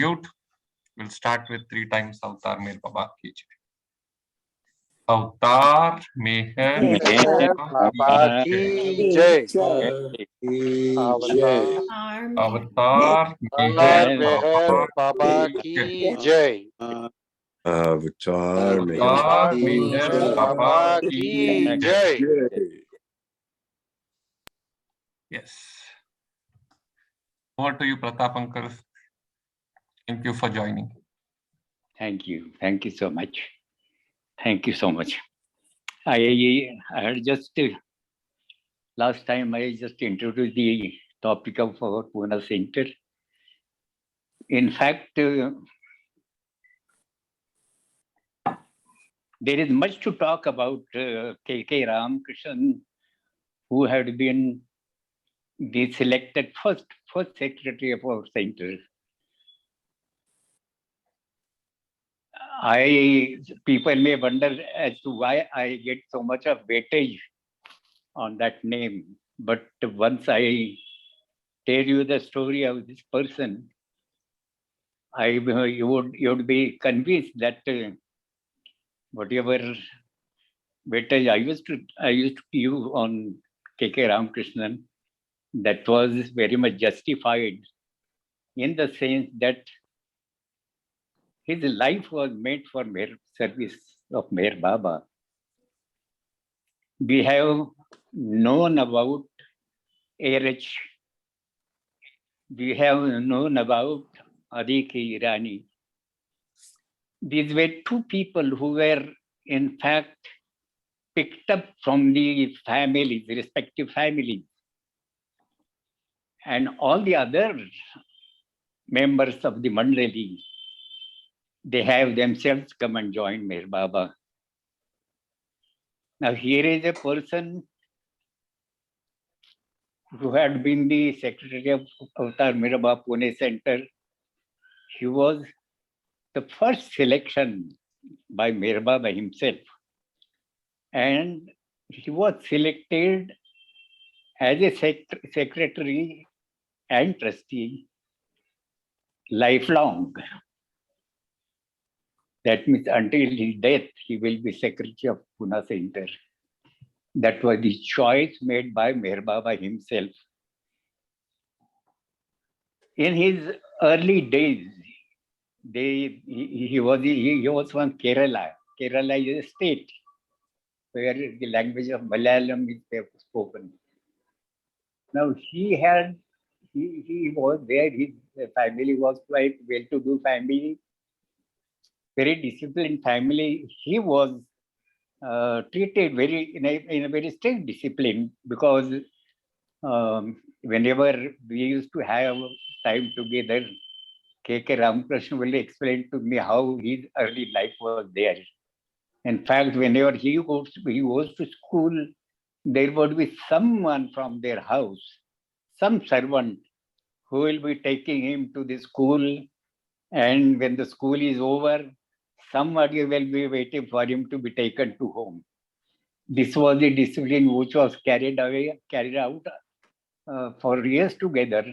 Mute. We'll start with 3 times Avtar Mere Baba Ki Jai. Avtar Meher Mehar Baba Baba Ki की Jai. जय। अवतार Avtar मेहर Meher मेहर Baba बाबा Ki Jai. की जय। अवतार Avtar Meher मेहर Baba बाबा Ki की Jai. जय। Yes. Over to you, Pratap Uncle. Thank you for joining. Thank you. Thank you so much. Thank you so much. I had just last time I just introduced the topic of our Pune Center. In fact, there is much to talk about K.K. Ramakrishnan, who had been the selected first secretary of our center. People may wonder as to why I get so much of weightage on that name. But once I tell you the story of this person, you would be convinced that whatever weightage I used to give on K.K. Ramakrishnan, that was very much justified in the sense that his life was made for service of Meher Baba. We have known about A.H. We have known about Aditi Irani. These were two people who were, in fact, picked up from the families, respective families. And all the other members of the Mandali, they have themselves come and joined Meher Baba. Now, here is a person who had been the secretary of Avtar Meher Baba Pune Center. He was the first selection by Meher Baba himself. And he was selected as a secretary and trustee lifelong. That means until his death, he will be secretary of Pune Center. That was the choice made by Meher Baba himself. In his early days, he was from Kerala. Kerala is a state where the language of Malayalam is spoken. Now he was there. His family was quite well-to-do family, very disciplined family. He was treated in a very strict discipline because whenever we used to have time together, K.K. Ramakrishnan will explain to me how his early life was there. In fact, whenever he goes to school, there would be someone from their house, some servant who will be taking him to the school. And when the school is over, somebody will be waiting for him to be taken to home. This was the discipline which was carried out for years together.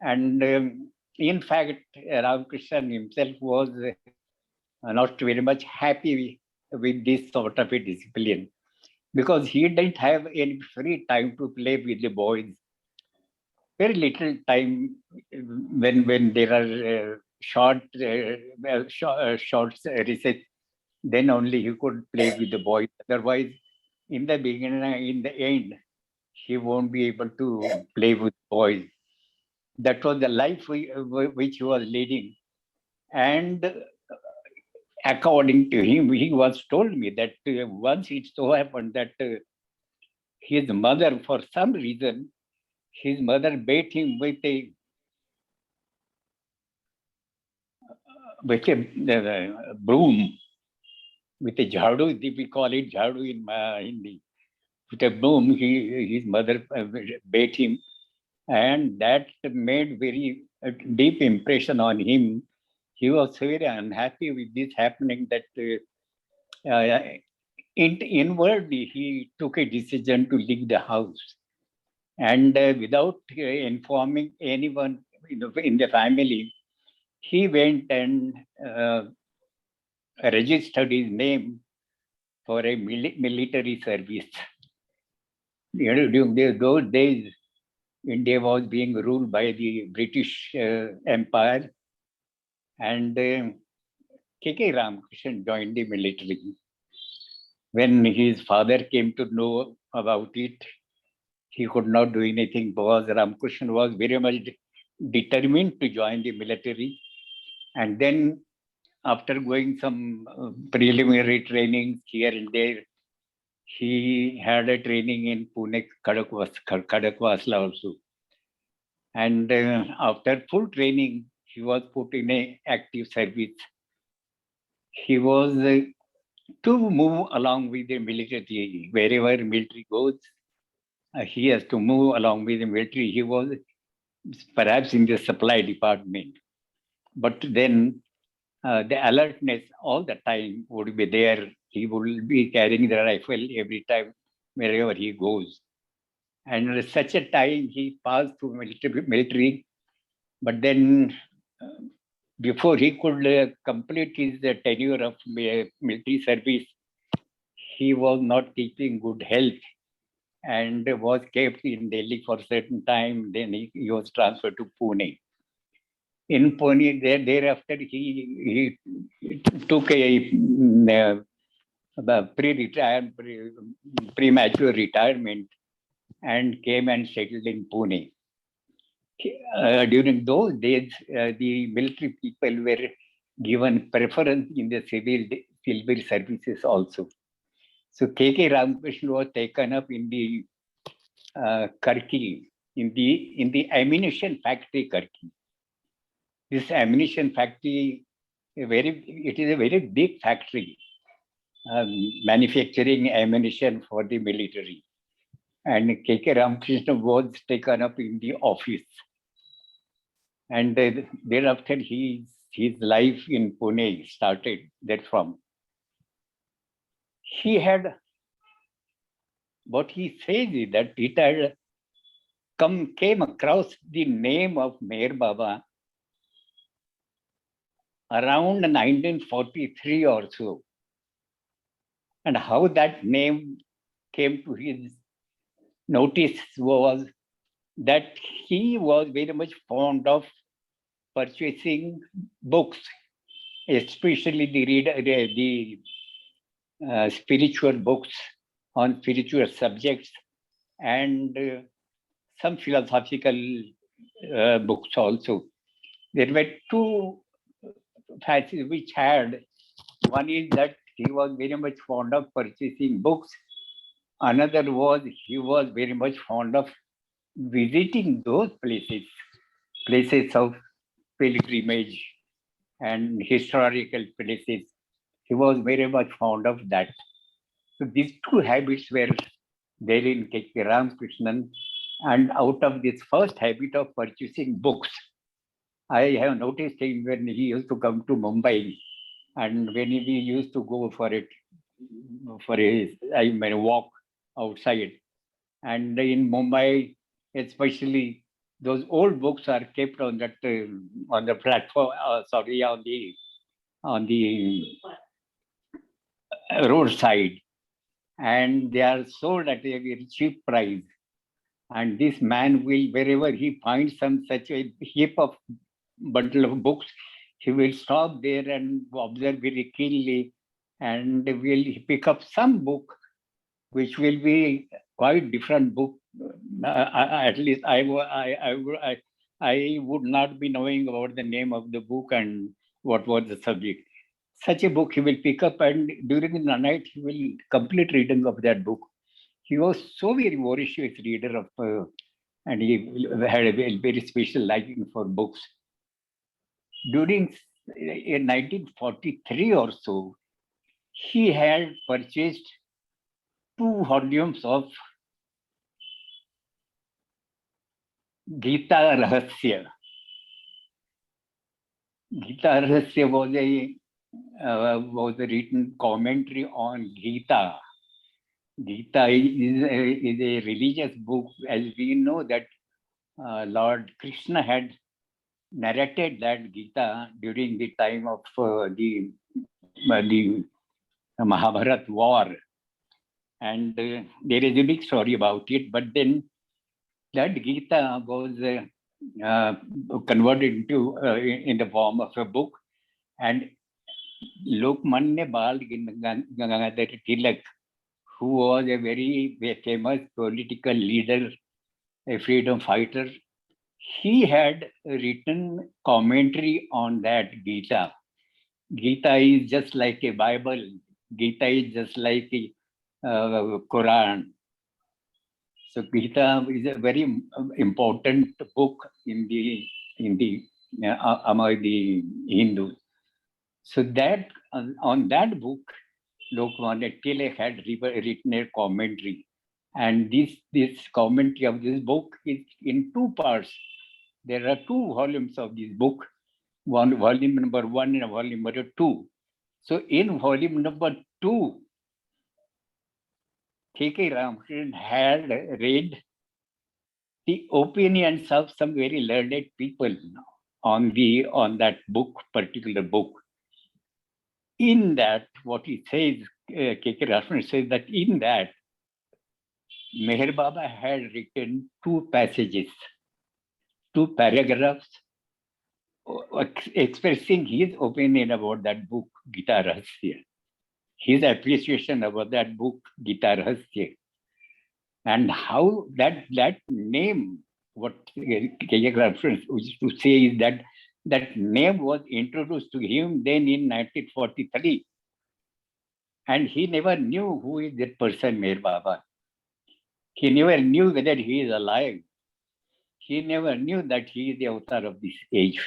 And in fact, Ramakrishnan himself was not very much happy with this sort of a discipline because he didn't have any free time to play with the boys. Very little time when there are short recess, then only he could play with the boys. Otherwise, in the beginning, in the end, he won't be able to play with boys. That was the life which he was leading. And according to him, he was told me that once it so happened that his mother, for some reason, his mother beat him with a broom, with a jhadu. We call it jhadu in Hindi. With a broom, his mother beat him, and that made very deep impression on him. He was very unhappy with this happening that inwardly he took a decision to leave the house. And without informing anyone in the family, he went and registered his name for a military service. During those days, India was being ruled by the British Empire, and K.K. Ramakrishnan joined the military. When his father came to know about it, he could not do anything because Ramakrishnan was very much determined to join the military. And then, after going some preliminary trainings here and there, he had a training in Pune, Khadakwasla also. And after full training, he was put in a active service. He was to move along with the military. Wherever military goes, he has to move along with the military. He was perhaps in the supply department. But then the alertness all the time would be there. He would be carrying the rifle every time, wherever he goes. And at such a time, he passed through military. But then, before he could complete his tenure of military service, he was not keeping good health and was kept in Delhi for a certain time. Then he was transferred to Pune. In Pune, thereafter, he took a premature retirement and came and settled in Pune. During those days, the military people were given preference in the civil services also. So K.K. Ramakrishnan was taken up in the Karki, in the ammunition factory Karki. This ammunition factory, it is a very big factory, manufacturing ammunition for the military. And K.K. Ramakrishnan was taken up in the office. And thereafter, his life in Pune started therefrom. He had, what he says is that it had came across the name of Meher Baba around 1943 or so. And how that name came to his notice was that he was very much fond of purchasing books, especially the spiritual books on spiritual subjects and some philosophical books also. There were two facets which had. One is that he was very much fond of purchasing books. Another was he was very much fond of visiting those places of pilgrimage and historical places. He was very much fond of that. So these two habits were there in K.K. Ramakrishnan. And out of this first habit of purchasing books, I have noticed him when he used to come to Mumbai, and when we used to go for a walk outside. And in Mumbai, especially, those old books are kept on the platform. On the roadside, and they are sold at a very cheap price. And this man will, wherever he finds such a heap of bundle of books, he will stop there and observe very keenly, and will pick up some book which will be quite different book. At least I would not be knowing about the name of the book and what was the subject. Such a book he will pick up, and during the night he will complete reading of that book. He was so very voracious reader of, and he had a very special liking for books. During in 1943 or so, he had purchased 2 volumes of Gita Rahasya. Gita Rahasya was a written commentary on Gita. Gita is a religious book, as we know that Lord Krishna had narrated that Gita during the time of the Mahabharat war, and there is a big story about it. But then that Gita was converted into in the form of a book, and Lokmanya Bal Gangadhar Tilak, who was a very famous political leader, a freedom fighter, he had written commentary on that Gita. Gita is just like a Bible. Gita is just like a Quran. So Gita is a very important book in the among the Hindus. So that on that book, Lokmanya Tilak had written a commentary, and this commentary of this book is in two parts. There are two volumes of this book, one volume number 1 and volume number 2. So in volume number 2, K.K. Ramakrishnan had read the opinions of some very learned people on that book, particular book. In that, what he says, K.K. Ramakrishnan says that in that, Meher Baba had written two passages, two paragraphs, expressing his opinion about that book, Gita Rahasya, his appreciation about that book, Gita Rahasya, and how that name, what K.K. Ramakrishnan used to say is that name was introduced to him then in 1943, and he never knew who is that person, Meher Baba. He never knew whether he is alive. He never knew that he is the avatar of this age.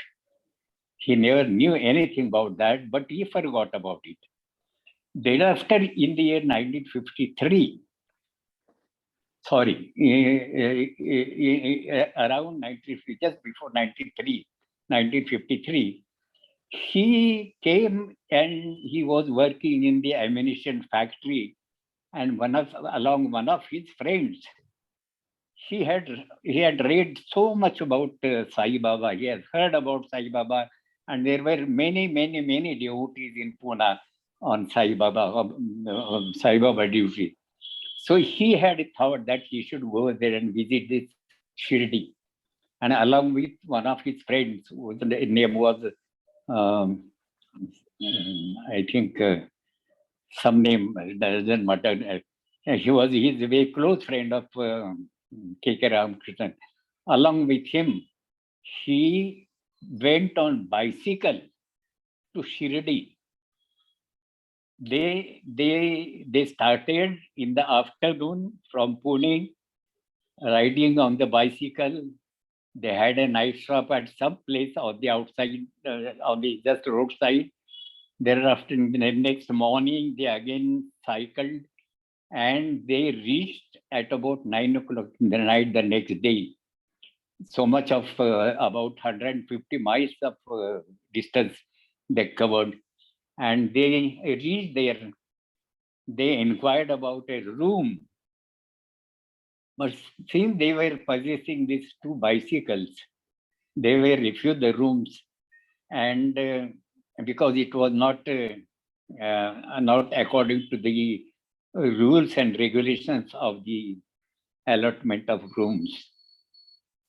He never knew anything about that, but he forgot about it. Thereafter, in the year 1953, around 1950, just before 1953, he came and he was working in the ammunition factory, and along one of his friends, he had read so much about Sai Baba. He has heard about Sai Baba, and there were many devotees in Pune on Sai Baba duty. So he had thought that he should go there and visit this Shirdi, and along with one of his friends, whose name was I think some name doesn't matter. He was his very close friend of K.K. Ramakrishnan. Along with him, he went on bicycle to Shirdi. They started in the afternoon from Pune, riding on the bicycle. They had a night stop at some place on the outside, on the just roadside. Thereafter, the next morning, they again cycled, and they reached at about 9 o'clock in the night the next day. So much of about 150 miles of distance they covered, and they reached there. They inquired about a room, but since they were possessing these two bicycles, they were refused the rooms, and because it was not according to the rules and regulations of the allotment of rooms.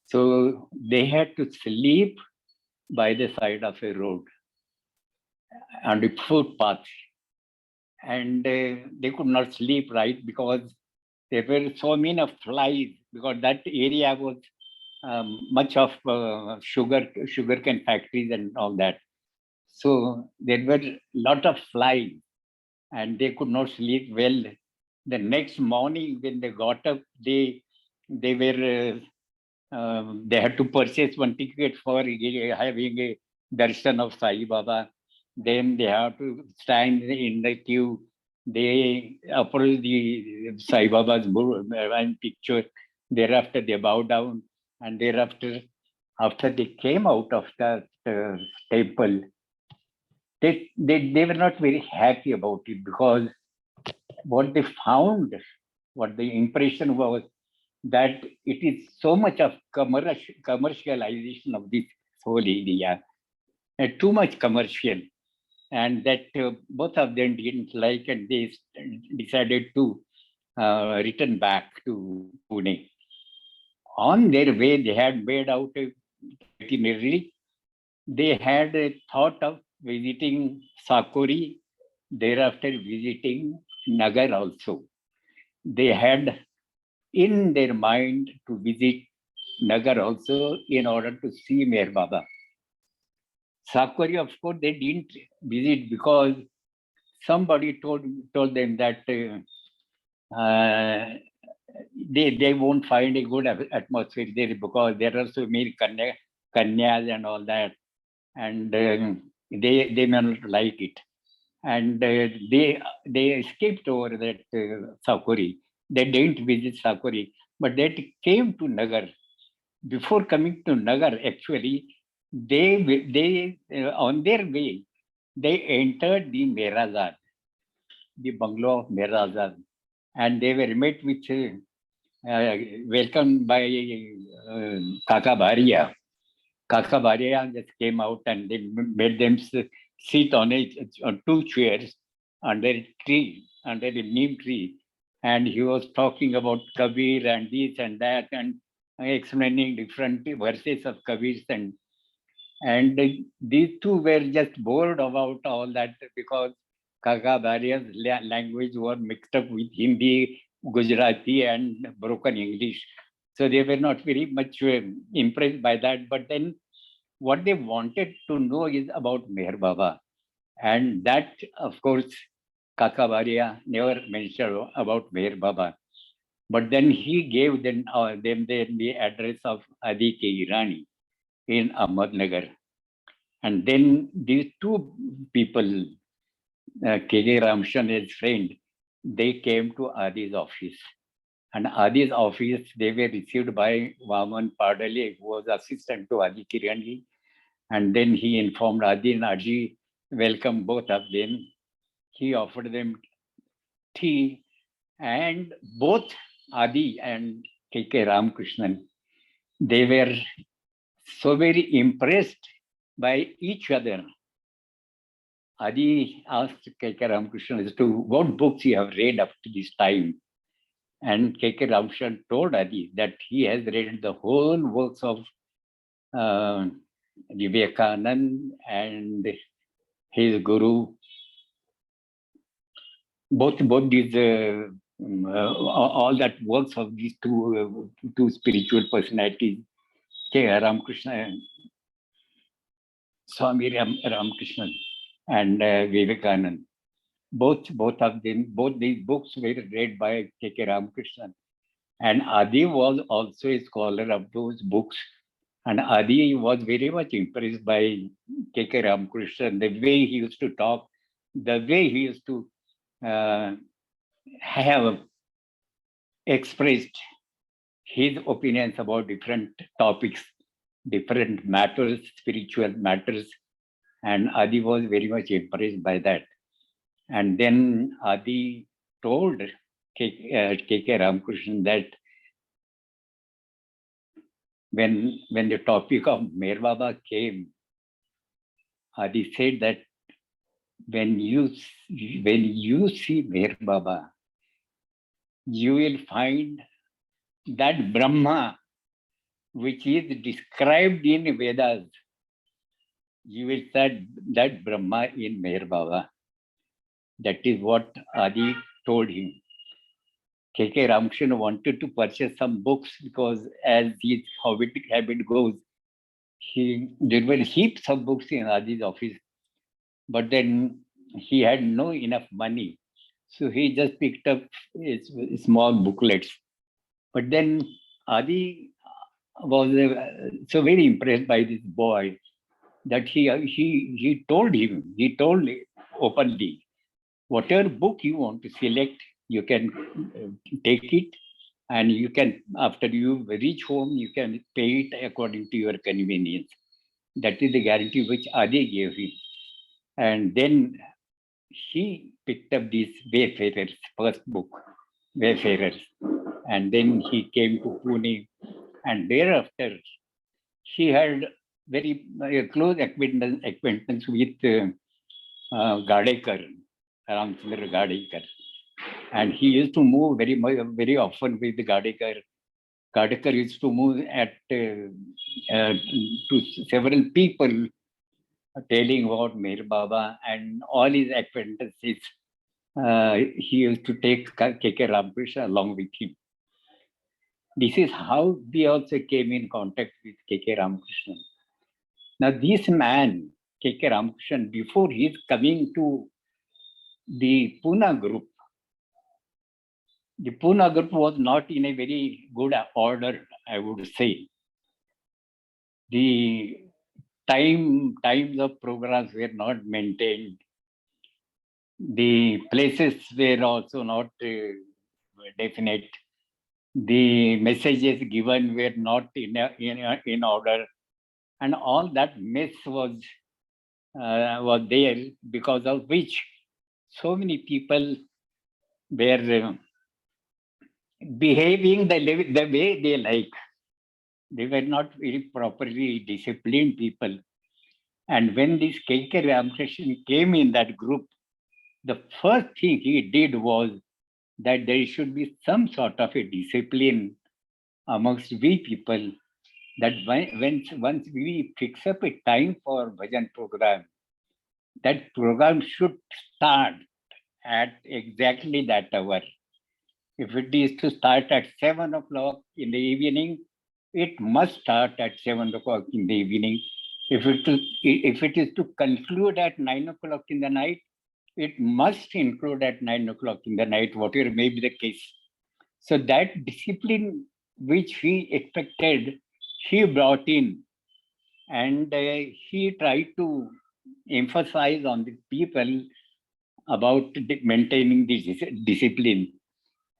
So they had to sleep by the side of a road on the footpath. And they could not sleep right because there were so many of flies, because that area was much of sugarcane factories and all that. So there were a lot of flies and they could not sleep well. The next morning when they got up, they were they had to purchase one ticket for having a darshan of Sai Baba. Then they have to stand in the queue. They approach the Sai Baba's picture. Thereafter, they bow down, and thereafter, after they came out of that temple, they were not very happy about it, because what they found, what the impression was, that it is so much of commercialization of this whole area. Too much commercial. And that both of them didn't like, and they decided to return back to Pune. On their way, they had made out a itinerary. They had a thought of visiting Sakori, thereafter visiting Nagar also. They had in their mind to visit Nagar also in order to see Meher Baba. Sakori, of course, they didn't visit because somebody told them that they won't find a good atmosphere there because there are so many kanyas and all that, and they may not like it. And they skipped over that Sakori. They didn't visit Sakori, but they came to Nagar. Before coming to Nagar, actually, they on their way they entered the Merazad, the bungalow of Merazad, and they were met with welcomed by Kaka Bharia. Kaka Bharia just came out and they made them sit on two chairs under a tree, under a neem tree. And he was talking about Kabir and this and that and explaining different verses of Kabir. And these two were just bored about all that because Kaka Bharia's language was mixed up with Hindi, Gujarati, and broken English. So they were not very much impressed by that. But then what they wanted to know is about Meher Baba. And that, of course, Kaka Bharia never mentioned about Meher Baba. But then he gave them the address of Adi K. Irani in Ahmednagar. And then these two people, K.K. Ramshan, his friend, they came to Adi's office. And Adi's office, they were received by Vaman Padale, who was assistant to Adi Kirani. And then he informed Adi and Adi, welcome both of them. He offered them tea. And both Adi and K.K. Ramakrishnan, they were so very impressed by each other. Adi asked K.K. Ramakrishnan as to what books you have read up to this time. And K.K. Ramakrishnan told Adi that he has read the whole works of Vivekanand and his guru. Both these, all that works of these two spiritual personalities, K.K. Ramakrishna, Swami Ramakrishnan, and Vivekanand. Both of them, both these books were read by K.K. Ramakrishnan. And Adi was also a scholar of those books. And Adi was very much impressed by K.K. Ramakrishnan, the way he used to talk, the way he used to have expressed his opinions about different topics, different matters, spiritual matters. And Adi was very much impressed by that. And then Adi told K.K. Ramakrishnan that when the topic of Meher Baba came, Adi said that when you see Meher Baba, you will find that Brahma, which is described in Vedas, you will find that Brahma in Meher Baba. That is what Adi told him. K.K. Ramakrishnan wanted to purchase some books because as his habit goes, there were heaps of books in Adi's office, but then he had no enough money. So he just picked up small booklets. But then Adi was so very impressed by this boy that he told openly, whatever book you want to select, you can take it, and you can, after you reach home, you can pay it according to your convenience. That is the guarantee which Adi gave him. And then he picked up this Wayfarers, first book, Wayfarers. And then he came to Pune, and thereafter he had very close acquaintance with Gadekar, Ramchandra Gadekar. And he used to move very often with Gadekar. Gadekar used to move to several people telling about Meher Baba and all his acquaintances. He used to take K.K. Ramakrishna along with him. This is how we also came in contact with K.K. Ramakrishna. Now, this man, K.K. Ramakrishna, before his coming to the Poona group, the Poona group was not in a very good order, I would say. The times of programs were not maintained. The places were also not definite. The messages given were not in order, and all that mess was there, because of which so many people were behaving the way they like. They were not very properly disciplined people. And when this K.K. Ramakrishna came in that group, the first thing he did was that there should be some sort of a discipline amongst we people, that once we fix up a time for bhajan program, that program should start at exactly that hour. If it is to start at 7 o'clock in the evening, it must start at 7 o'clock in the evening. If it is to conclude at 9 o'clock in the night, it must include at 9 o'clock in the night, whatever may be the case. So that discipline which we expected, he brought in, and he tried to emphasize on the people about maintaining this discipline.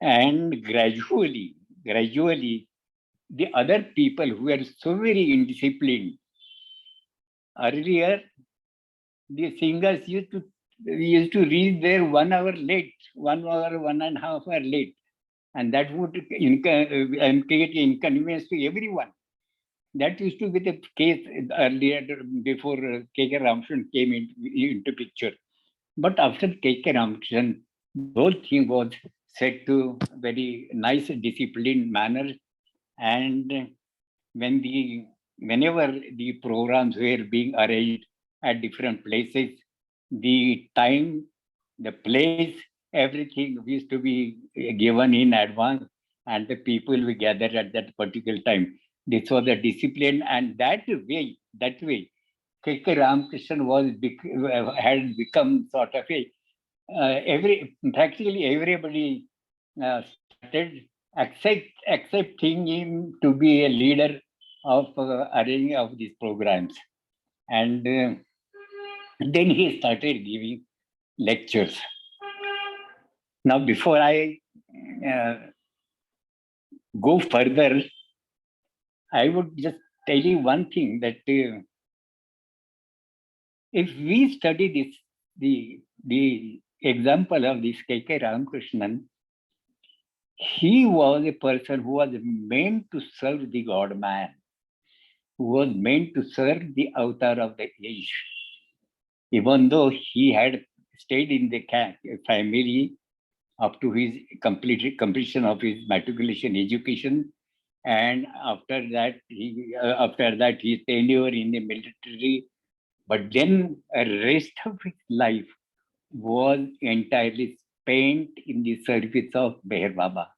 And gradually, the other people who were so very indisciplined, earlier, the singers used to reach there 1 hour late, 1 hour, 1.5 hours late. And that would create inconvenience to everyone. That used to be the case earlier, before K.K. Ramakrishna came into picture. But after K.K. Ramakrishna, the whole thing was set to very nice, disciplined manner. And whenever the programs were being arranged at different places, the time, the place, everything used to be given in advance, and the people will gather at that particular time. This was the discipline, and that way, K.K. Ramakrishna had become sort of a practically everybody started accepting him to be a leader of arranging of these programs. And then he started giving lectures. Now, before I go further, I would just tell you one thing, that if we study the example of this K.K. Ramakrishnan, he was a person who was meant to serve the God man, who was meant to serve the avatar of the age. Even though he had stayed in the family up to his completion of his matriculation education, and after that his tenure in the military, but then the rest of his life was entirely spent in the service of Meher Baba.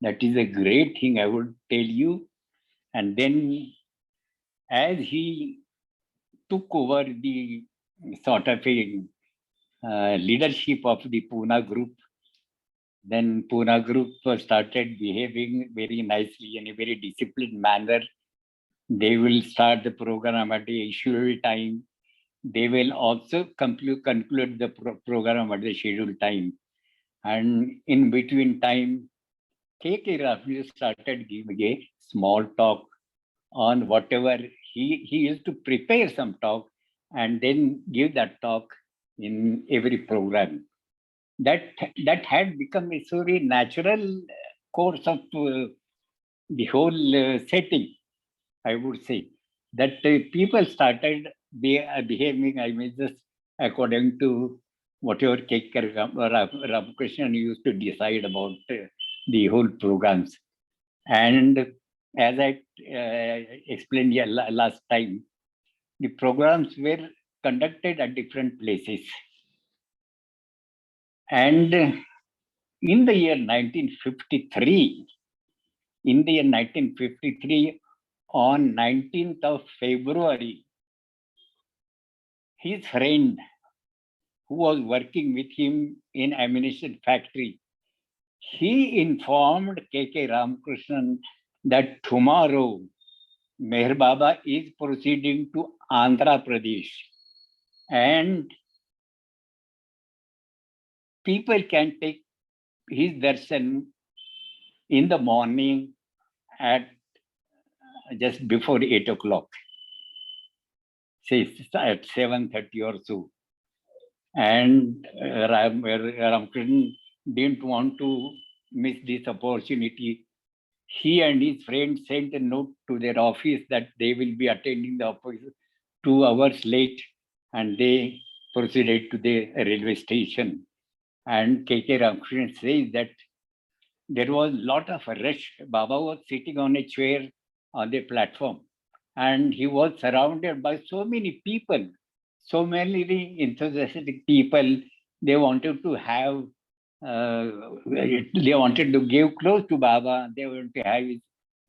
That is a great thing, I would tell you. And then, as he took over the sort of a leadership of the Poona group, then Poona group started behaving very nicely in a very disciplined manner. They will start the program at the scheduled time. They will also conclude the program at the scheduled time. And in between time, K.K. Ramakrishna started giving a small talk on whatever he used to prepare some talk and then give that talk in every program. That had become a very natural course of the whole setting, I would say. that people started behaving, I mean, just according to whatever Ramakrishnan used to decide about the whole programs. And as I explained last time, the programs were conducted at different places. And in the year 1953, on 19th of February, his friend who was working with him in ammunition factory, he informed K.K. Ramakrishnan that tomorrow Meher Baba is proceeding to Andhra Pradesh and people can take his darshan in the morning at just before 8 o'clock, say at 7:30 or so. And Ramakrishnan didn't want to miss this opportunity. He and his friend sent a note to their office that they will be attending the office 2 hours late, and they proceeded to the railway station. And K.K. Ramakrishnan says that there was a lot of rush. Baba was sitting on a chair on the platform, and he was surrounded by so many people, so many enthusiastic people. They wanted to have, they wanted to give close to Baba. They wanted to have his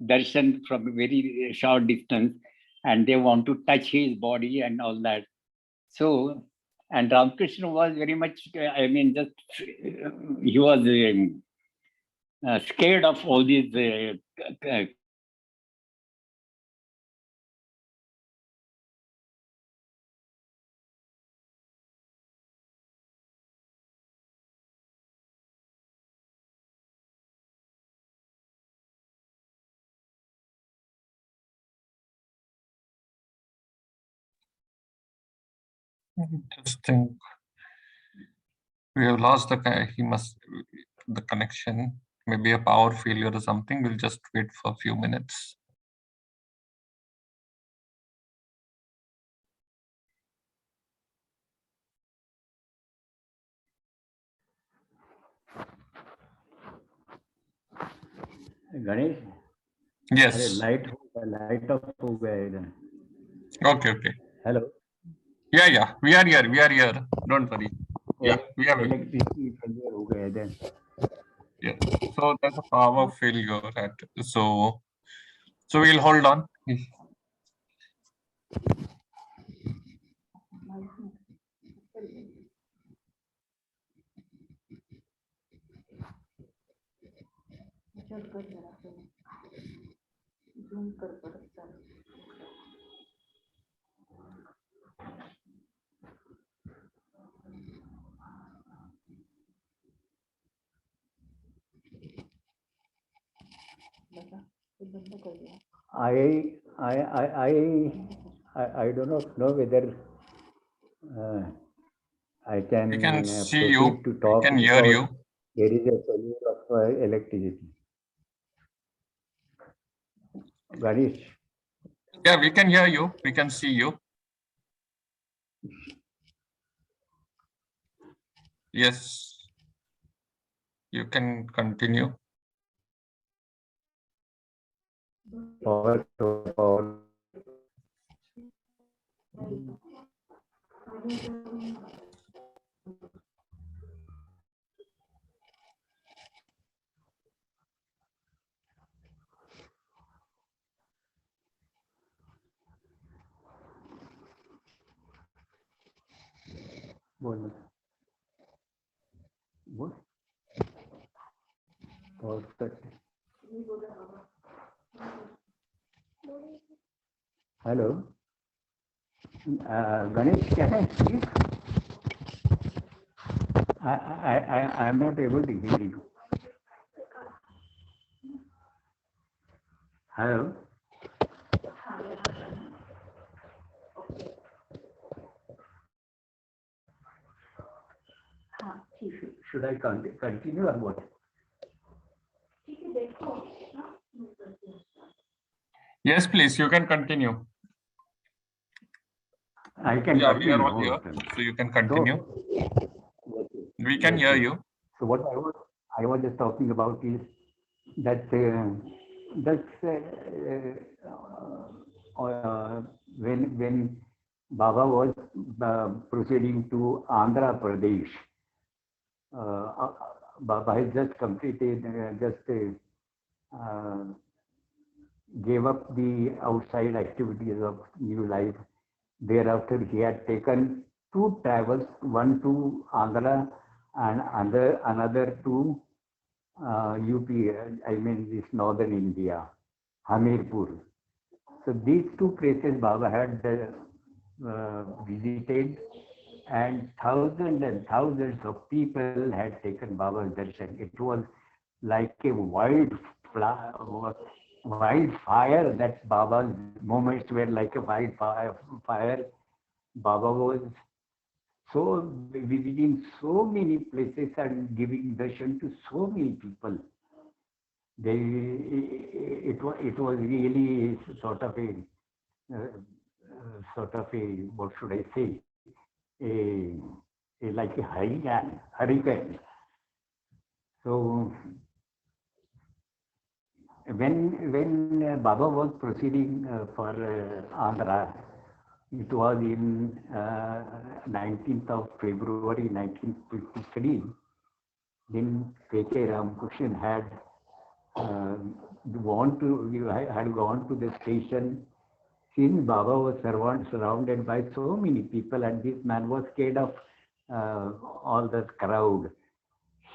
darshan from a very short distance, and they want to touch his body and all that. So, and Ramakrishna was very much, I mean, just he was scared of all these Interesting. We have lost the the connection. Maybe a power failure or something. We'll just wait for a few minutes. Ganesh, Yes. light off हो गया है इधर. Okay. Okay. Hello. Yeah. We are here. We are here. Don't worry. Yeah. We have it. Electricity failure हो गया है इधर. Yeah. So there's a power failure so we'll hold on. I do not know whether I can, We can see proceed you. to talk. We can hear you. There is a failure of electricity. Ganesh. Yeah, we can hear you. We can see you. Yes. You can continue. Power. बोल. Power cut. Hello. Ganesh, can I speak? I am not able to hear you. Hello. Should I continue or what? Yes, please. You can continue. I can Yeah, we are continue. all here, so you can continue. We can hear you. So what I was just talking about is that that's when Baba was proceeding to Andhra Pradesh, Baba has just completed uh, gave up the outside activities of new life. Thereafter, he had taken two travels, one to Andhra and another to UP, I mean this northern India, Hamirpur. So these two places Baba had visited, and thousands of people had taken Baba's darshan. It was like a wildfire. That Baba's moments were like a wildfire. Baba was so visiting so many places and giving darshan to so many people. It was really sort of a what should I say, a, like a hurricane. So when Baba was proceeding for Andhra, it was in 19th of February 1953. Then K.K. Ramakrishnan uh, had gone to the station. Since Baba was surrounded by so many people, and this man was scared of all the crowd,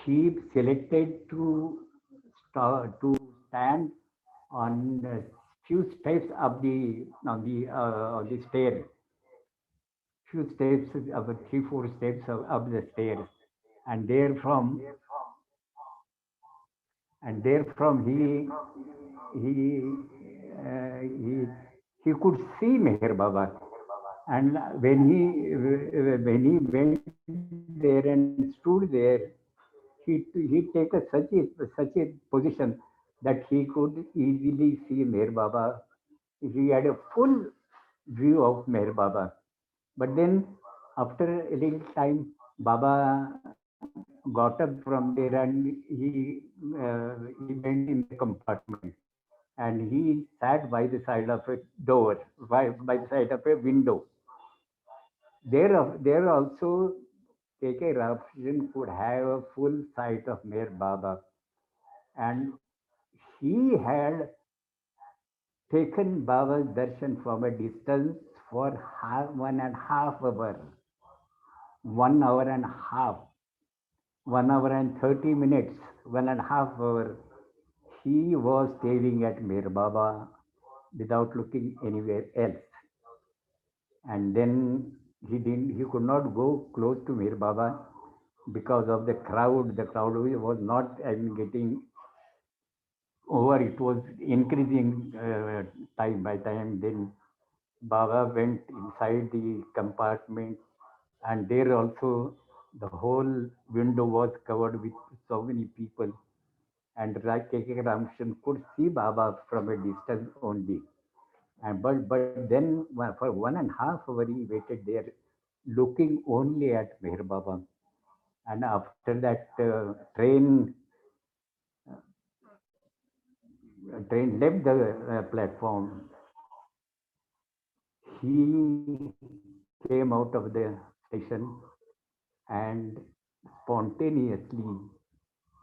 he selected to stand on a few steps of the stair, few steps, about 3-4 steps of the stairs, and therefrom he he could see Meher Baba. And when he went there and stood there, he take such a position that he could easily see Meher Baba. He had a full view of Meher Baba. But then after a little time, Baba got up from there and he went in the compartment, and he sat by the side of a door, by the side of a window. There also K.K. Ramakrishnan could have a full sight of Meher Baba, and he had taken Baba's darshan from a distance for 1.5 hours, 1 hour and a half, 1 hour and 30 minutes, 1.5 hours. He was staring at Meher Baba without looking anywhere else. And then he could not go close to Meher Baba because of the crowd. The crowd was not, getting over. It was increasing time by time. Then Baba went inside the compartment, and there also the whole window was covered with so many people. And K.K. Ramshan could see Baba from a distance only. But then for 1.5 hours he waited there, looking only at Meher Baba. And after that, train left the platform. He came out of the station, and spontaneously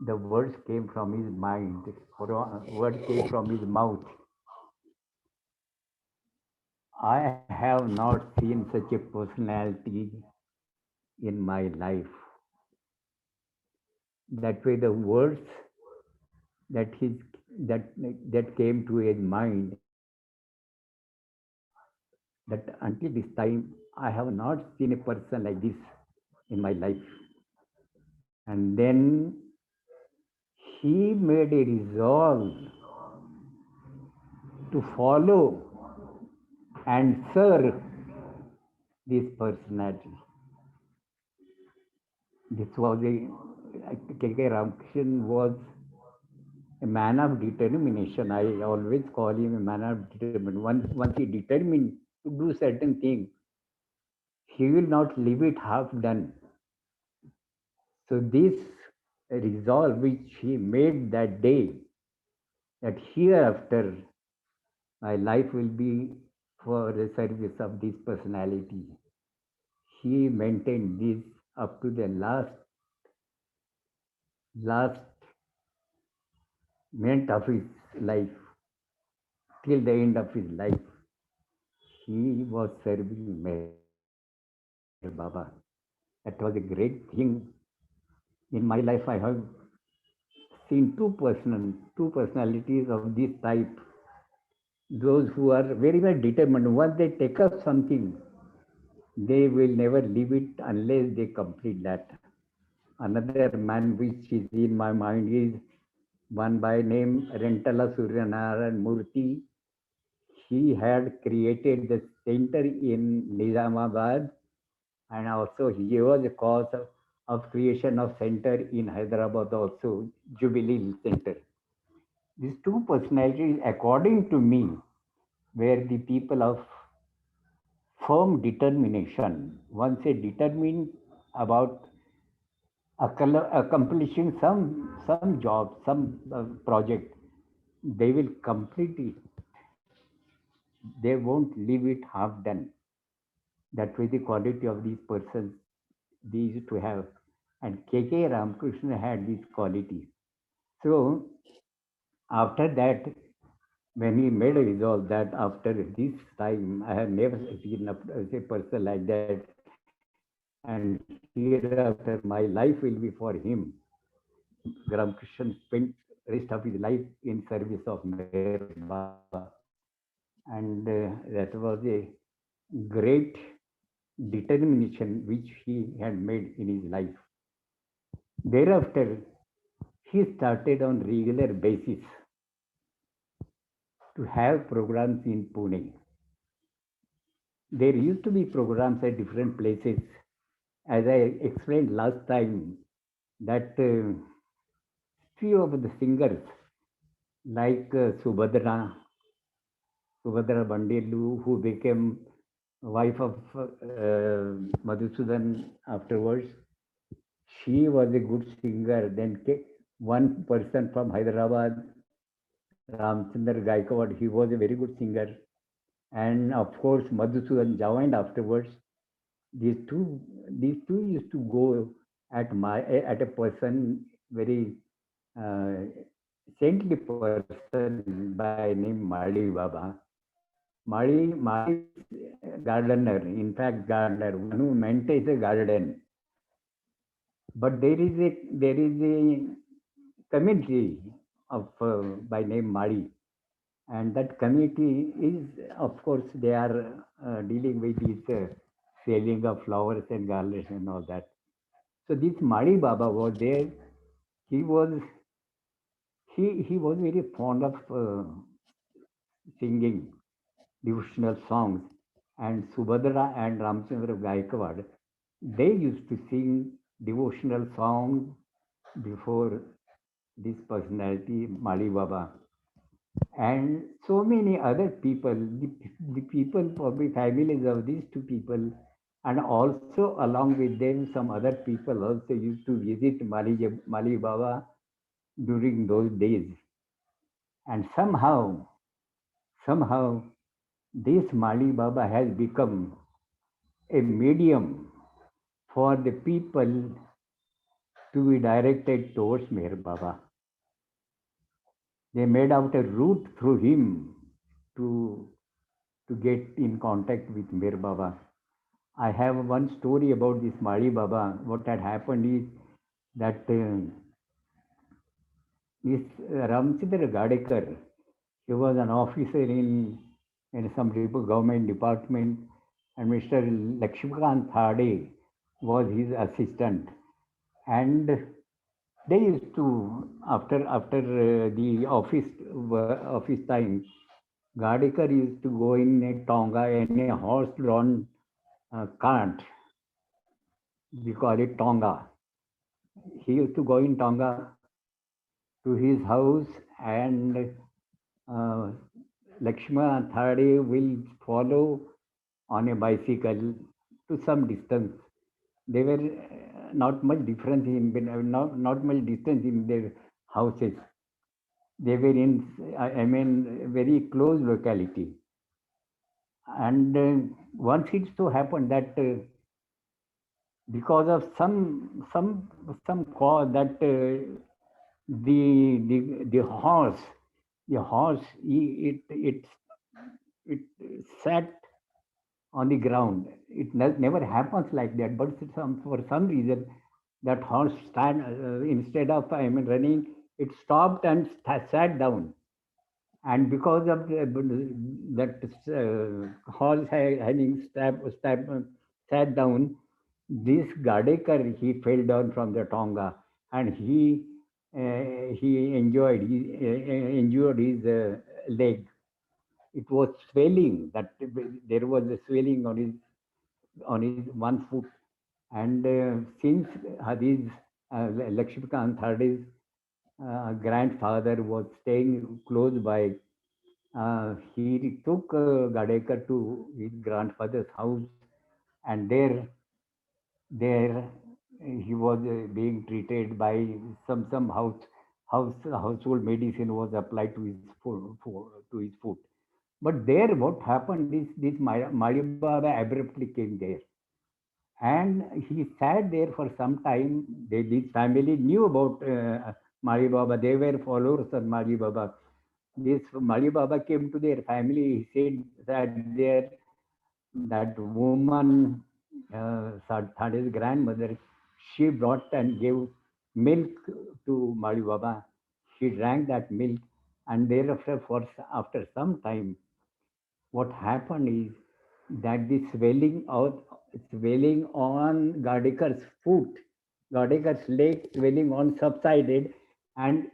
the words came from his mind, or word came from his mouth. I have not seen such a personality in my life. That way, the words that his that came to his mind, that until this time I have not seen a person like this in my life. And then he made a resolve to follow and serve this personality. This was K.K. Ramakrishnan was a man of determination. I always call him a man of determination. Once he determined to do certain things, he will not leave it half done. So this resolve which he made that day, that hereafter my life will be for the service of this personality. He maintained this up to the last minute of his life, till the end of his life. He was serving Meher Baba. That was a great thing. In my life, I have seen two personalities of this type. Those who are very much determined. Once they take up something, they will never leave it unless they complete that. Another man which is in my mind is one by name Rentala Suryanarayan Murthy. He had created the center in Nizamabad, and also he was a cause of creation of center in Hyderabad also, Jubilee Center. These two personalities, according to me, were the people of firm determination. Once they determined about accomplishing some job, some project, they will complete it. They won't leave it half done. That was the quality of these persons they used to have. And K.K. Ramakrishna had this quality. So after that, when he made a resolve that after this time, I have never seen a person like that, and hereafter my life will be for him. Ramakrishna spent rest of his life in service of Meher Baba, and that was a great determination which he had made in his life. Thereafter, he started on regular basis to have programs in Pune. There used to be programs at different places. As I explained last time, that few of the singers like Subhadra Bandelu, who became wife of Madhusudan afterwards, she was a good singer. Then one person from Hyderabad, Ramchandra Gaikwad, he was a very good singer. And of course, Madhusudan joined afterwards. These two, these two used to go at a person very uh, saintly person by name Mali Baba. Mali is a gardener, in fact, gardener, one who maintains a garden. But there is a community of by name Mali, and that community is, of course, they are dealing with this selling of flowers and garlands and all that. So this Mali Baba was there. He was he was very fond of singing devotional songs, and Subhadra and Ramchandra Gaikwad, they used to sing devotional songs before this personality, Mali Baba. And so many other people, the people, probably families of these two people, and also along with them, some other people also used to visit Mali Baba during those days. And somehow, this Mali Baba has become a medium for the people to be directed towards Meher Baba. They made out a route through him to, to get in contact with Meher Baba. I have one story about this Mali Baba. What had happened is that this Ramchandra Gadekar, he was an officer in some government department, and Mr. Lakshmikant Thade was his assistant. And they used to, after the office time, Gadekar used to go in a tonga, in a horse-drawn cart. We call it tonga. He used to go in tonga to his house, and Lakshmana Thade will follow on a bicycle to some distance. They were not much difference in not much distance in their houses. They were in, I mean, very close locality. And once it so happened that because of some cause that the horse it sat on the ground. It never happens like that, but for some reason that horse stand instead of, I mean, running, it stopped and sat down. And because of that horse having sat down, this Gadekar, he fell down from the Tonga, and he injured his leg. It was swelling. That there was a swelling on his one foot. And since his Lakshmikant Harday's grandfather was staying close by, he took Gadekar to his grandfather's house, and there he was being treated by some household medicine was applied to his foot. But there, what happened is this Mali Baba abruptly came there, and he sat there for some time. This family knew about Mali Baba. They were followers of Mali Baba. This Mali Baba came to their family. He said that that woman, Thade's grandmother, she brought and gave milk to Mali Baba. She drank that milk, and thereafter, after some time, what happened is that the swelling on Gadekar's foot, Gadekar's leg swelling on subsided, and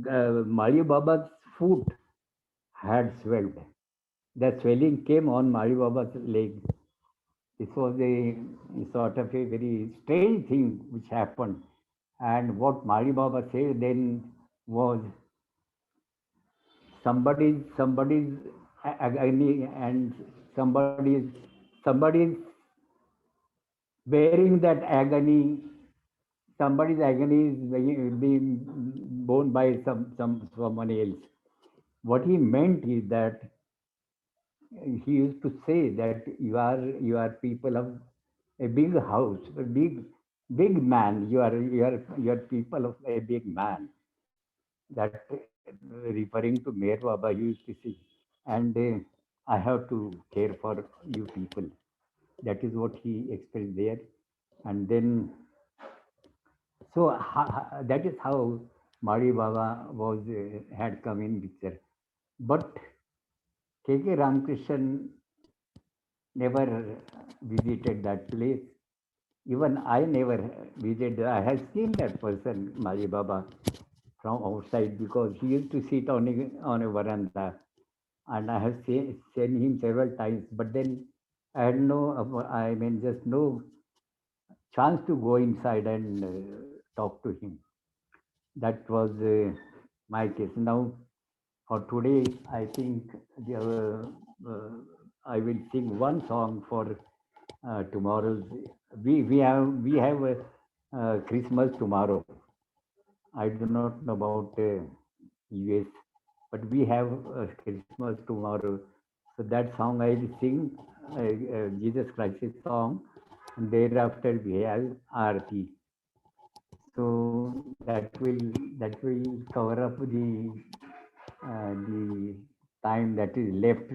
Mali Baba's foot had swelled. The swelling came on Mali Baba's leg. This was a sort of a very strange thing which happened. And what Mali Baba said then was somebody's agony, and somebody's bearing that agony. Somebody's agony is being borne by someone else. What he meant is that he used to say that you are people of a big house, a big man. You are people of a big man. That referring to Mayor Baba, he used to say, and I have to care for you people. That is what he expressed there, and then so that is how Mari Baba was had come in picture. But K.K. Ramakrishnan never visited that place. Even I never visited. I have seen that person, Mali Baba, from outside because he used to sit on a veranda, and I have seen him several times. But then I had I mean, just no chance to go inside and talk to him. That was my case. Now, for today, I think I will sing one song for tomorrow's. We have Christmas tomorrow. I do not know about US, but we have Christmas tomorrow. So that song I will sing, Jesus Christ's song, and thereafter we have Aarti. So that will cover up the time that is left.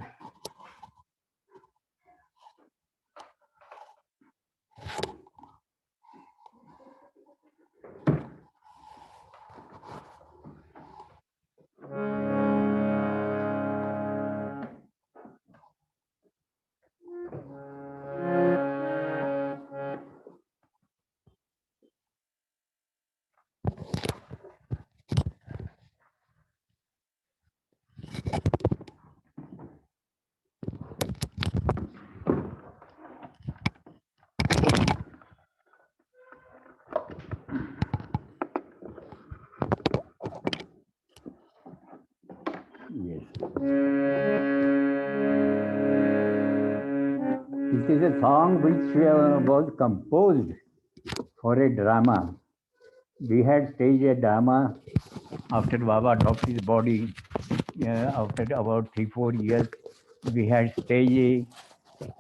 a song which was composed for a drama. We had staged a drama after Baba dropped his body. After about 3-4 years, we had staged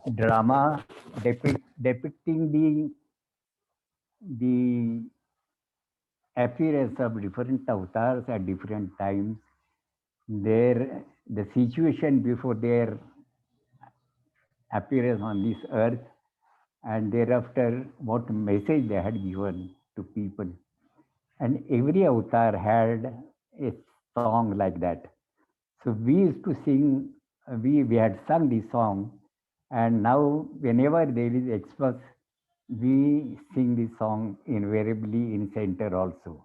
a drama depicting the appearance of different avatars at different times, the situation before their appearance on this earth, and thereafter what message they had given to people. And every avatar had a song like that. So we used to sing, we had sung this song, and now whenever there is Xmas, we sing this song invariably in center also.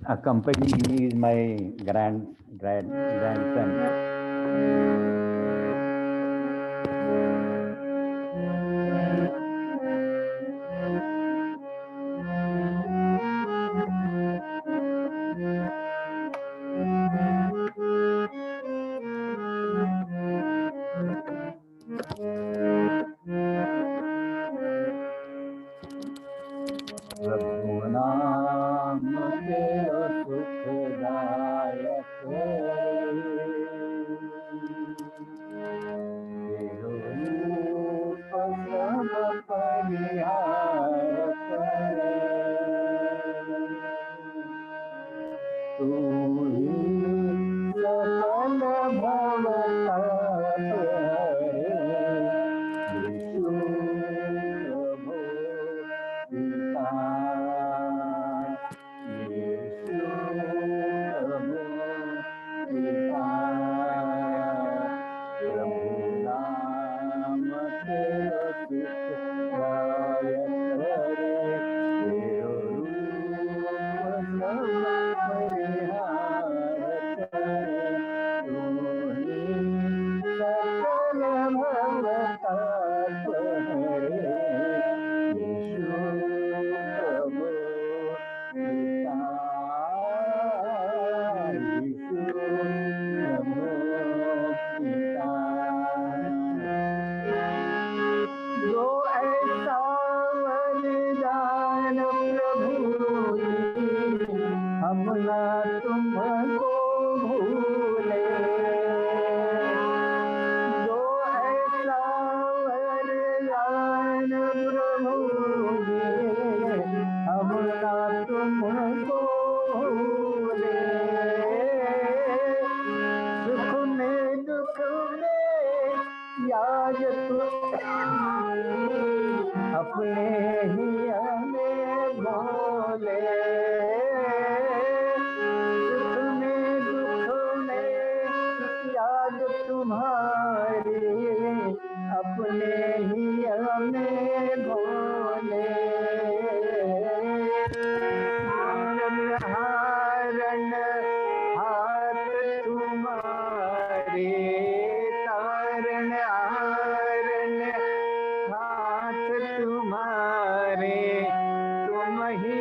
Accompanying me is my grandson. प्रभु नाम तेरो सुखदायक तेरो रूप सब परिहारक तू ही सकल भवताप विष्णु प्रभु पिता यीशु प्रभु पिता प्रभु नाम तेरो सुखदायक तेरो रूप सब परिहारक तू ही सकल भवताप हरे यीशु प्रभु पिता यीशु प्रभु पिता जो ऐसा वरदान प्रभु हम ना तुमको भूले जो ऐसा वरदान प्रभु हम ना तुमको भूले सुख में दुख में याद तू अपने ही हमें भोले सुख में दुख में याद तुम्हारी अपने ही हमें भोले हारण हाथ तुम्हारे तारण हारण हाथ तुम्हारे तुम ही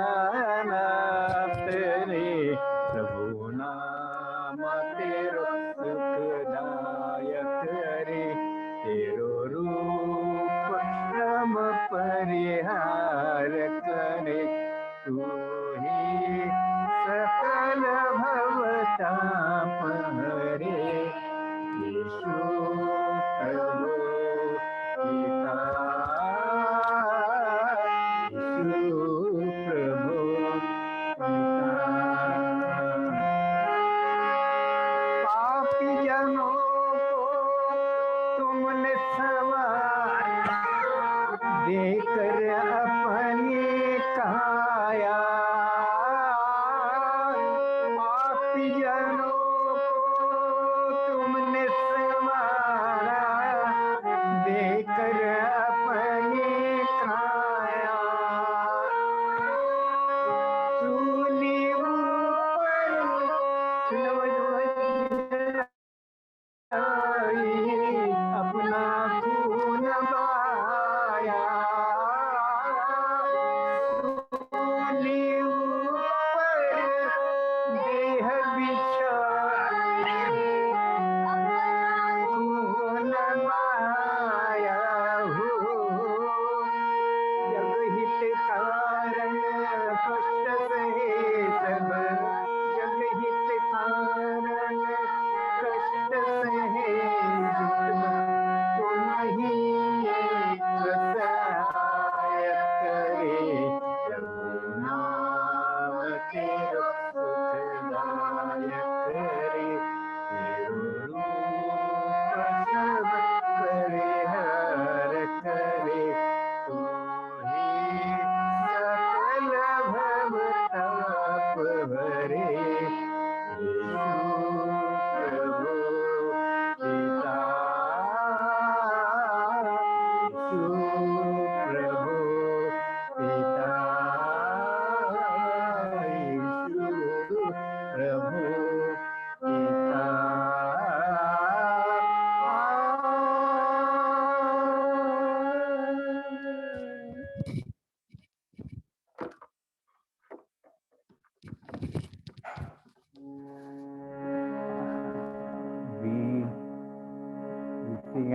दीनानाथ रे प्रभु नाम तेरो सुखदायक रे तेरो रूप श्रम परिहार करे तू ही सकल भवताप हरे यीशु प्रभु पिता यीशु प्रभु पिता पापी जनों को तुमने सवार देकर अपनी काया पापी जनों को तुमने संवारा देकर अपनी काया सूली ऊपर अपना खून बहाया सूली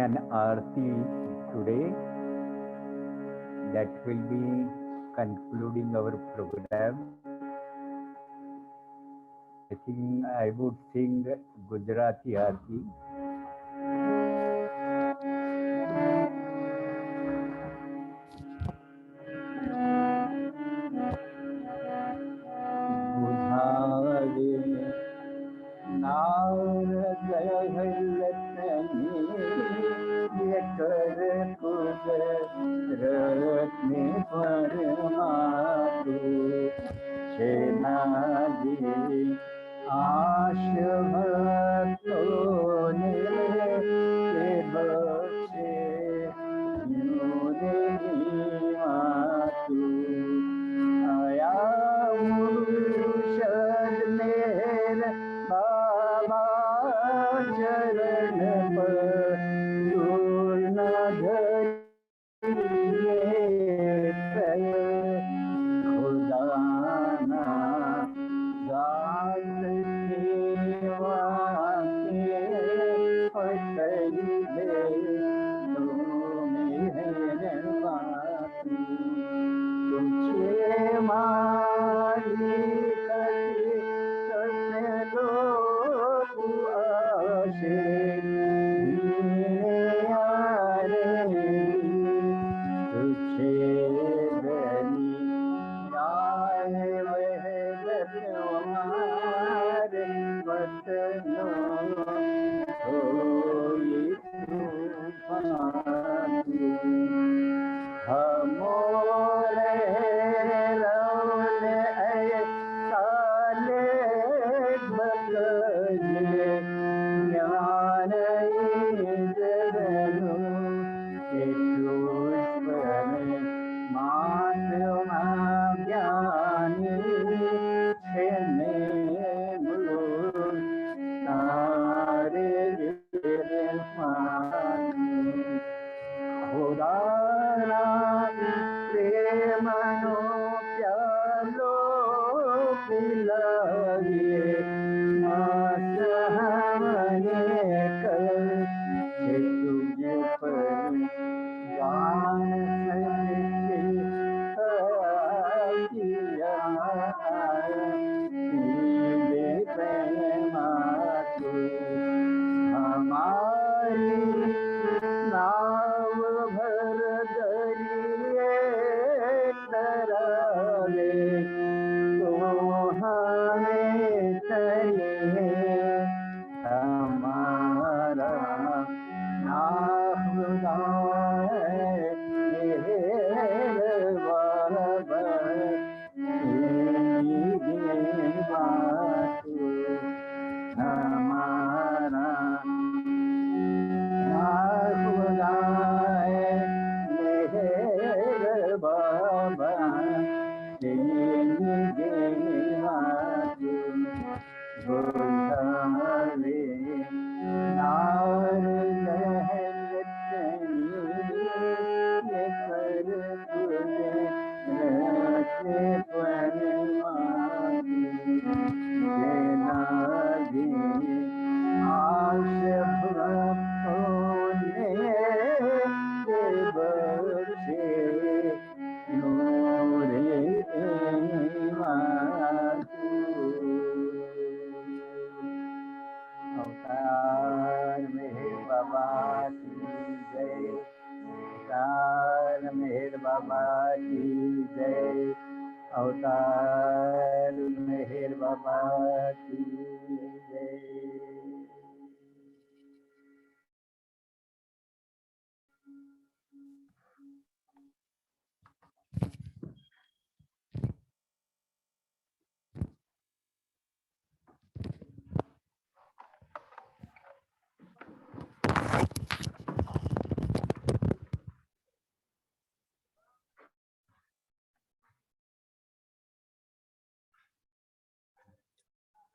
an aarti today that will be concluding our program. I think I would sing Gujarati aarti.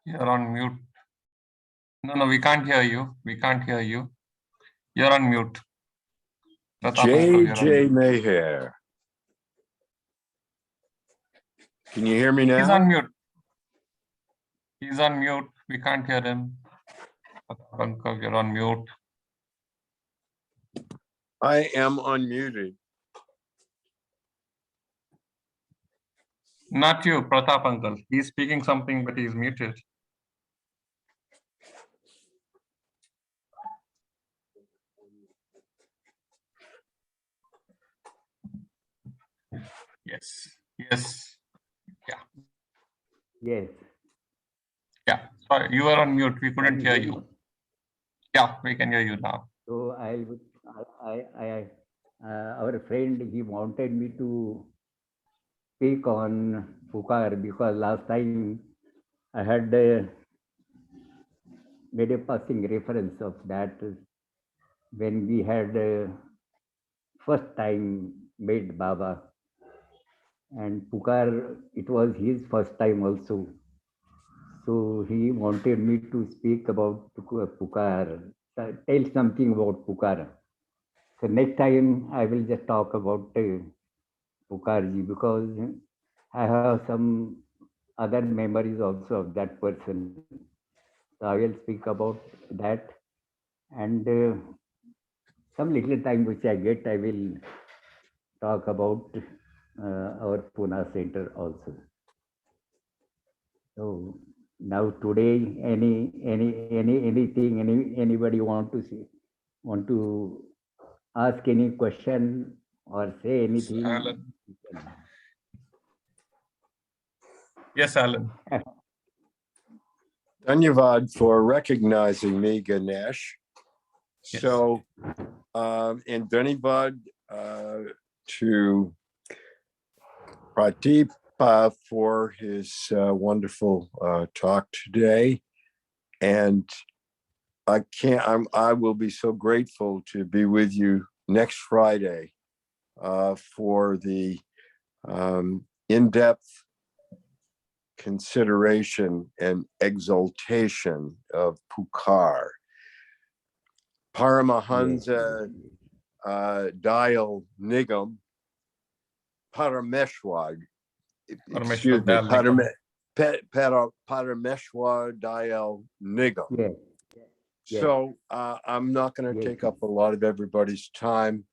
You're on mute. No, we can't hear you. We can't hear you. You're on mute. Pratap uncle, you're on J. mute. Mayhair. Can you hear me now? He's on mute. He's on mute. We can't hear him. Pratap uncle, you're on mute. I am unmuted. Not you, Pratap uncle. He's speaking something, but he's muted. Yes. Yes. Yes. Yeah. Sorry, you were on mute. We couldn't hear you. Yeah, we can hear you now. So our friend, he wanted me to speak on Pukar because last time I had made a passing reference of that when we had first time met Baba, and Pukar, it was his first time also. So he wanted me to speak about Pukar, tell something about Pukar. So next time I will just talk about Pukarji because I have some other memories also of that person. So I will speak about that, and some little time which I get, I will talk about our Pune center also. So now today, anybody want to ask any question or say anything? Alan. Yes, Alan. Dhanyavad for recognizing me, Ganesh. Yes. So, and Dhanyavad to Pratap for his wonderful talk today. And I will be so grateful to be with you next Friday for the in-depth consideration and exaltation of Pukar. Paramahansa Dayal Nigam, Parameshwar, excuse me, Parameshwar Dayal Nigam. Yes. Yes. So I'm not going to Yes. take up a lot of everybody's time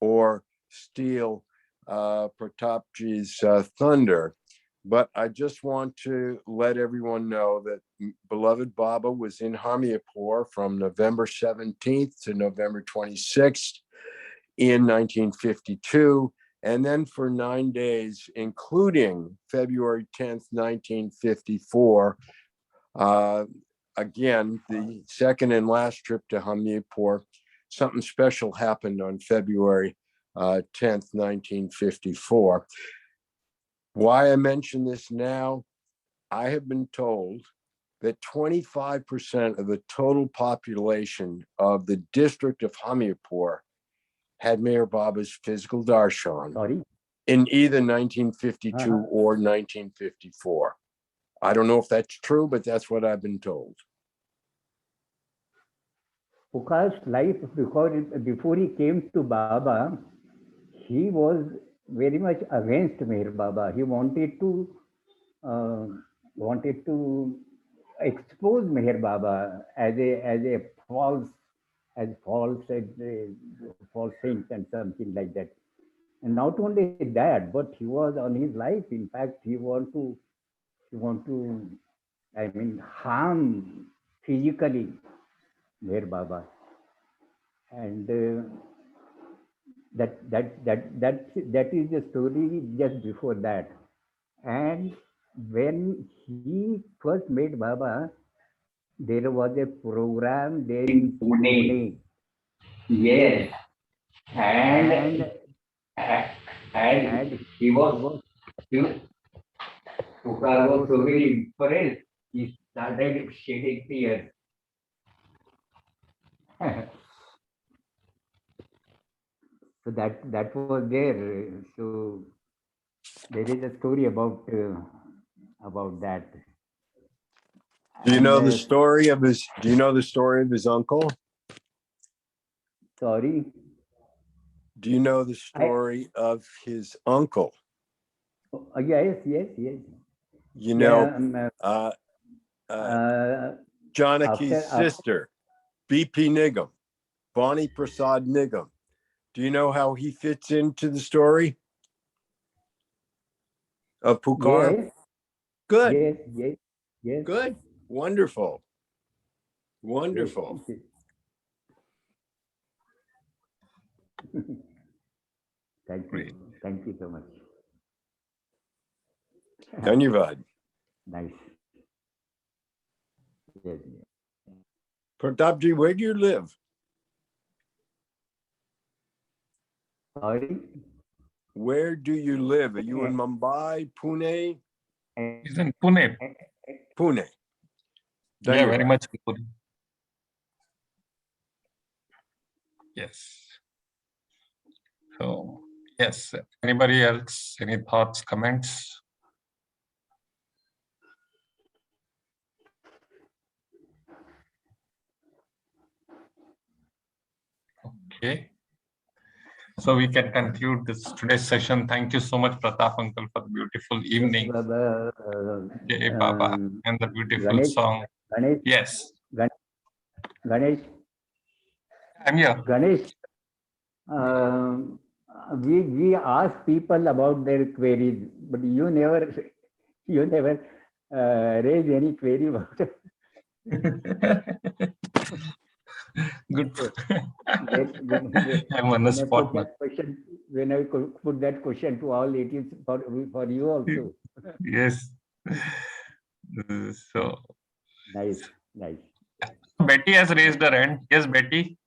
or steal Pratapji's thunder, but I just want to let everyone know that beloved Baba was in Hamiapur from November 17th to November 26th in 1952, and then for 9 days, including February 10th, 1954, again, the second and last trip to Hamiapur. Something special happened on February 10th, 1954. Why I mention this now, I have been told that 25% of the total population of the district of Hamiapur had Meher Baba's physical darshan in either 1952 or 1954. I don't know if that's true, but that's what I've been told. Pukar's life, before he came to Baba, he was very much against Meher Baba. He wanted to expose Meher Baba as a false saint and something like that. And not only that, but he was on his life. In fact, he want to harm physically Meher Baba. And that is the story just before that. And when he first met Baba, there was a program there in Pune. Yes. And Pukar was so very impressed. He started shedding tears. So that was there. So there is a story about that. Do you know the story of his? Do you know the story of his uncle? Sorry. Do you know the story of his uncle? Yes. You know, Janaki's sister, B.P. Nigam, Bonnie Prasad Nigam, Do you know how he fits into the story of Pukar? Yes, Good, yes, yes, yes. good, wonderful, Yes. wonderful. Thank Great. you. Thank you so much. Dhanyavad. Nice. Yes. Pratapji, where do you live? Sorry. Where do you live? Are you in Mumbai, Pune? He's in Pune. Pune. Yeah, very Dhanyavad. much in Pune. Yes. So, yes. Anybody else? Any thoughts, comments? Okay. So we can conclude this today's session. Thank you so much, Pratap Uncle, for the beautiful evening. Jai Baba and the beautiful Ganesh, song. Ganesh, Yes, Ganesh, I'm here. Ganesh. We ask people about their queries, but you never raise any query about it. Good. When I'm on the I spot put now. that question, when I put that question to all, it is for you also. Yes. So Nice, nice. Betty has raised her hand. Yes, Betty.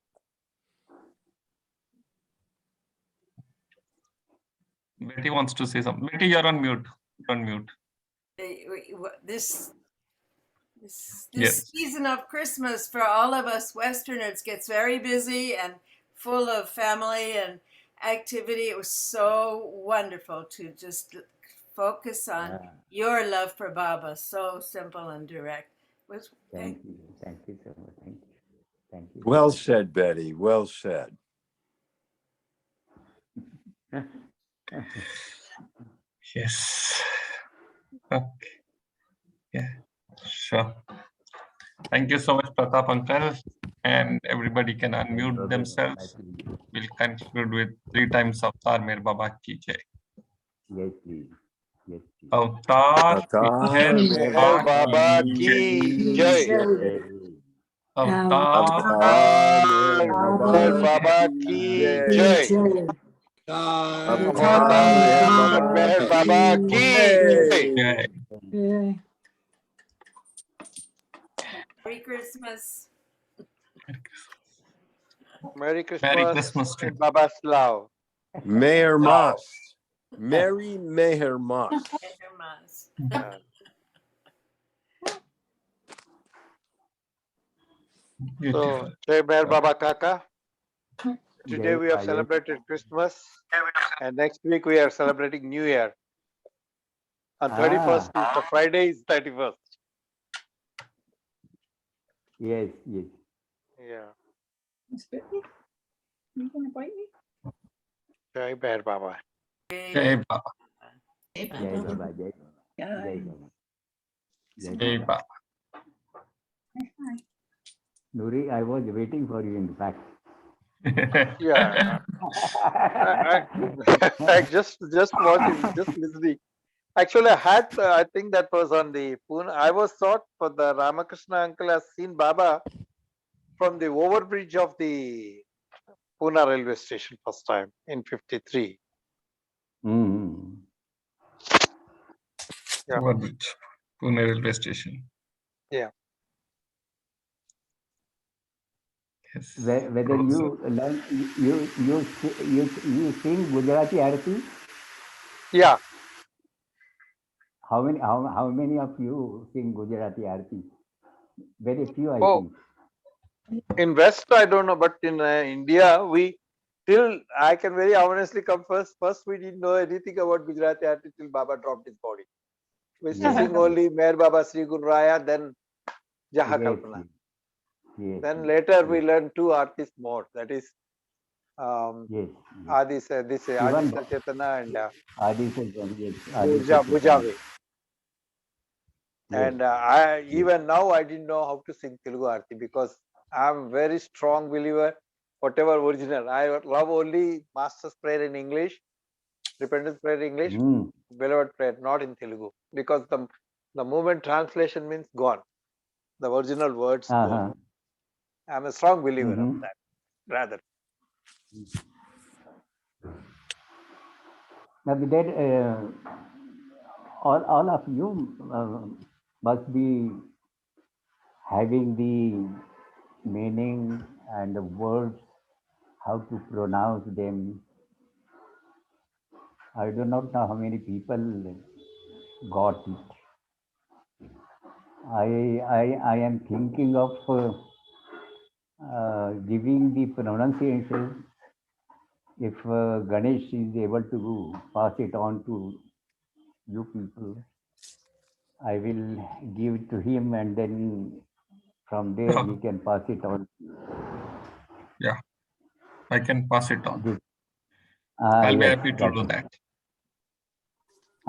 Betty wants to say something. Betty, you're on mute. You're on mute. This Yes. season of Christmas for all of us Westerners gets very busy and full of family and activity. It was so wonderful to just focus on your love for Baba. So simple and direct. Thank you so much. Thank you. Well said, Betty. Well said. Yes. Okay. Yeah. Sure. Thank you so much, Pratap Uncle. And everybody can unmute themselves. We'll conclude with 3 times Avtar Mere Baba Ki Jai. Yes, please. Yes, please. Avtar Avtar Mere Mere Baba Baba Ki Ki Jai. Jai. Avtar Avtar Mere Baba Ki ki Jai. jai. Avtar Mere Baba Baba Ki ki Jai. Jai. Merry Christmas. Merry Merry Christmas Christmas to in Baba's love. Meher Mas. Merry Meher Mas. Yeah. So, Jai Meher Baba Kaka. Today we have celebrated Christmas, and next week we are celebrating New Year. On 31st is the Friday is 31st. Yes, yes. Yeah. Miss Betty, you gonna bite me? Jai Meher Baba. Jai Baba. Jai Baba, Jai Baba. Jai Baba. Jai Baba. Nuri, I was waiting for you, in fact. Yeah. I just watching, just listening. Actually, I think that was on the Pune. I was thought for the Ramakrishna uncle has seen Baba from the overbridge of the Pune railway station first time in 53. Mm-hmm. Yeah. Pune railway station. Yeah. Yes. Whether you learn, you sing Gujarati Arti? Yeah. How many of you sing Gujarati Arti? Very few, I Oh, think. in West, I don't know, but in India, we till I can very honestly confess, first we didn't know anything about Gujarati art till Baba dropped his body. We used to Yes. sing only Meher Baba Sri Gun Raya, then Jaha Yes, Kalpana. yes, Then yes, later we learned 2 artists more, that is yes. Adi Satchetana and Adi Sajan, yes. Adi Sajan. Bujave. Yes. And I even now I didn't know how to sing Telugu Arti because I'm very strong believer whatever original. I love only Master's Prayer in English, Repentance Prayer in English, Beloved Prayer, not in Telugu, because the moment translation means gone, the original words gone. I'm a strong believer of that, rather. Now, that all of you must be having the meaning and the words, how to pronounce them. I do not know how many people got it. I am thinking of giving the pronunciation. If Ganesh is able to pass it on to you people, I will give it to him, and then from there he can pass it on. Yeah, I can pass it on. I'll be happy to do that.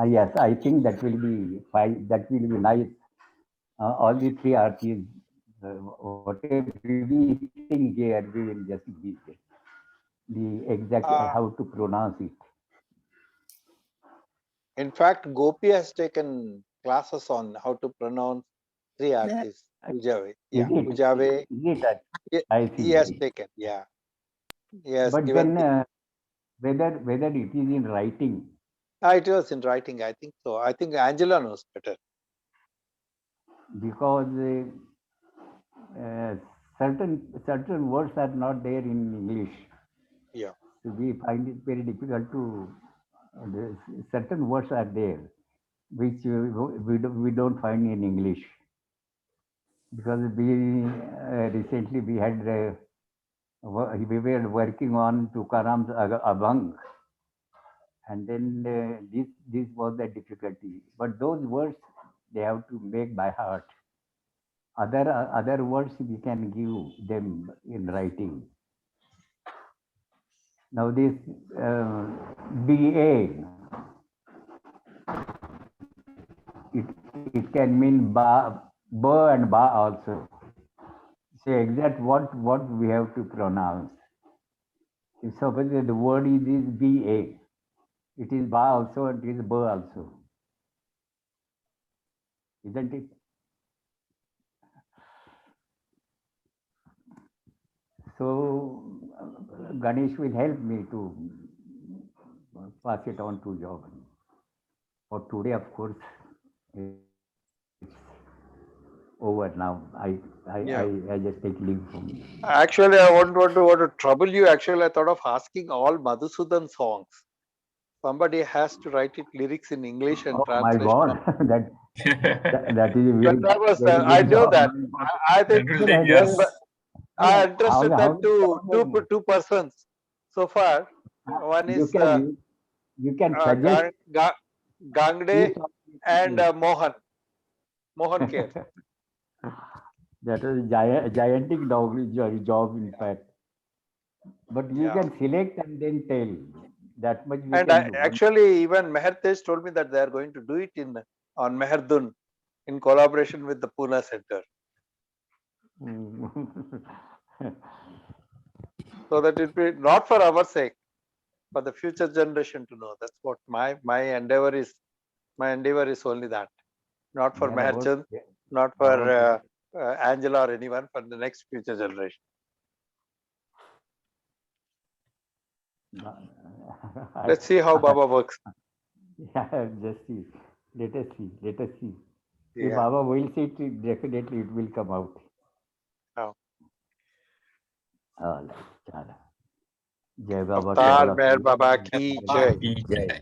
Yes, I think that will be fine. That will be nice. All the three artists, whatever we think here, we will just give the exact how to pronounce it. In fact, Gopi has taken classes on how to pronounce three artists. Ujave. Yeah, Ujave. He has taken. Yeah. Yes. But then whether it is in writing. It was in writing. I think so. I think Angela knows better. Because certain words are not there in English. Yeah. So we find it very difficult to. Certain words are there, which we don't find in English. Because recently we had we were working on Tukaram's Abhang, and then this was the difficulty. But those words they have to make by heart. Other words we can give them in writing. Now this BA, it can mean ba and ba also. Say exact what we have to pronounce. If suppose the word is BA, it is ba also and it is ba also. Isn't it? So Ganesh will help me to pass it on to Job. For today, of course, it's over now. I just take leave from you. Actually, I want to trouble you. Actually, I thought of asking all Madhusudan songs. Somebody has to write it lyrics in English and translate. My God, that is very. That was, I know that. I think yes. I interested that two persons so far. One is you can suggest Gangde and Mohan K. That is gigantic job in fact. But you can select and then tell. That much. And actually, even Meher Tej told me that they are going to do it on Meherdun in collaboration with the Poona Center. So that it will be not for our sake, for the future generation to know. That's what my endeavor is. My endeavor is only that, not for Meherchand, not for Angela or anyone, for the next future generation. Let's see how Baba works. Yeah, just see. Let us see. If Baba will see it, definitely it will come out. Oh. Jai Baba. Meher Baba ki jai.